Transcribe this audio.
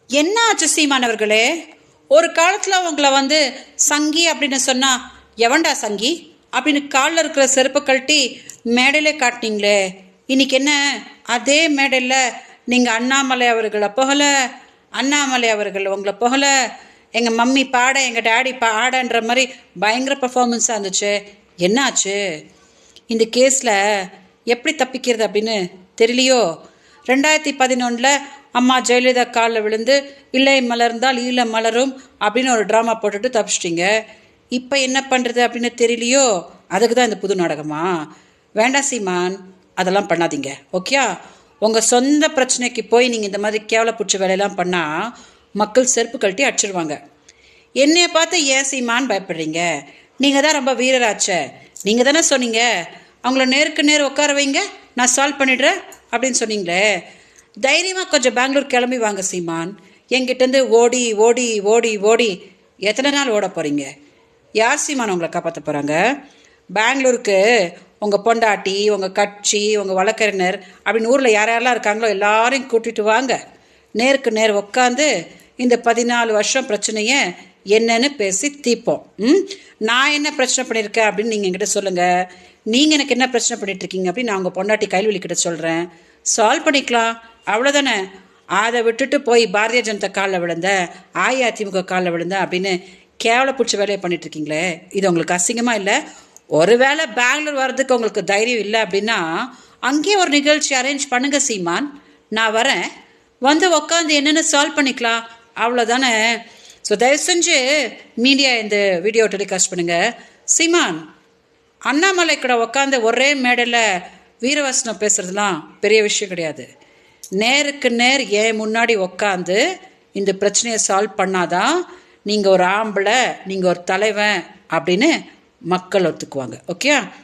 என்ன ஆச்சு சீமானவர்களே? ஒரு காலத்தில் உங்களை சங்கி அப்படின்னு சொன்னால் எவன்டா சங்கி அப்படின்னு காலில் இருக்கிற செருப்பை கழட்டி மேடையிலே காட்டினீங்களே. இன்னைக்கு என்ன அதே மேடையில் நீங்கள் அண்ணாமலை அவர்களை புகழ, அண்ணாமலை அவர்கள் உங்களை புகழ, எங்கள் மம்மி பாட, எங்கள் டேடி பாடன்ற மாதிரி பயங்கர பர்ஃபார்மன்ஸாக இருந்துச்சு. என்னாச்சு? இந்த கேஸில் எப்படி தப்பிக்கிறது அப்படின்னு தெரியலையோ? 2011 அம்மா ஜெயலலிதா காலில் விழுந்து இல்லை மலர்ந்தால் ஈழ மலரும் அப்படின்னு ஒரு ட்ராமா போட்டுட்டு தப்பிச்சிட்டிங்க. இப்போ என்ன பண்ணுறது அப்படின்னு தெரியலையோ? அதுக்கு தான் இந்த புது நாடகமா? வேண்டாம் சீமான், அதெல்லாம் பண்ணாதீங்க. ஓகே, உங்கள் சொந்த பிரச்சனைக்கு போய் நீங்கள் இந்த மாதிரி கேவலப்பூச்சி வேலையெல்லாம் பண்ணால் மக்கள் செருப்பு கழட்டி அடிச்சிடுவாங்க. என்னைய பார்த்து ஏன் சீமான் பயப்படுறீங்க? நீங்கள் தான் ரொம்ப வீரராச்ச. நீங்கள் தானே சொன்னீங்க அவங்கள நேருக்கு நேர் உட்கார வைங்க, நான் சால்வ் பண்ணிடுறேன் அப்படின்னு சொன்னீங்களே. தைரியமாக கொஞ்சம் பெங்களூர் கிளம்பி வாங்க சீமான். என்கிட்டேருந்து ஓடி ஓடி ஓடி ஓடி எத்தனை நாள் ஓட போகிறீங்க? யார் சீமான் உங்களை காப்பாற்ற போகிறாங்க? பெங்களூருக்கு உங்கள் பொண்டாட்டி, உங்கள் கட்சி, உங்கள் வழக்கறிஞர் அப்படின்னு ஊரில் யாரெல்லாம் இருக்காங்களோ எல்லாரையும் கூட்டிகிட்டு வாங்க. நேருக்கு நேர் உட்காந்து இந்த 14 வருஷம் பிரச்சனையை என்னன்னு பேசி தீர்ப்போம். நான் என்ன பிரச்சனை பண்ணியிருக்கேன் அப்படின்னு நீங்கள் என்கிட்ட சொல்லுங்கள். நீங்கள் எனக்கு என்ன பிரச்சனை பண்ணிகிட்ருக்கீங்க அப்படின்னு நான் உங்கள் பொண்டாட்டி கைல்வெளிக்கிட்ட சொல்கிறேன். சால்வ் பண்ணிக்கலாம், அவ்வளோதானே. அதை விட்டுட்டு போய் பாரதிய ஜனதா காலில் விழுந்தேன், அஇஅதிமுக காலில் விழுந்தேன் அப்படின்னு கேவல பிடிச்ச வேலையை பண்ணிகிட்ருக்கீங்களே. இது உங்களுக்கு அசிங்கமாக இல்லை? ஒருவேளை பெங்களூர் வர்றதுக்கு உங்களுக்கு தைரியம் இல்லை அப்படின்னா அங்கேயே ஒரு நிகழ்ச்சி அரேஞ்ச் பண்ணுங்க சீமான். நான் வரேன், உக்காந்து என்னென்னு சால்வ் பண்ணிக்கலாம், அவ்வளோதானே. ஸோ தயவு செஞ்சு மீடியா இந்த வீடியோ டெலிகாஸ்ட் பண்ணுங்கள். சீமான், அண்ணாமலை கூட உக்காந்து ஒரே மேடையில் வீரவசனம் பேசுறதுலாம் பெரிய விஷயம் கிடையாது. நேருக்கு நேர் ஏன் முன்னாடி உக்காந்து இந்த பிரச்சனையை சால்வ் பண்ணாதான் நீங்கள் ஒரு ஆம்பளை, நீங்கள் ஒரு தலைவன் அப்படின்னு மக்கள் ஒத்துக்குவாங்க. ஓகே.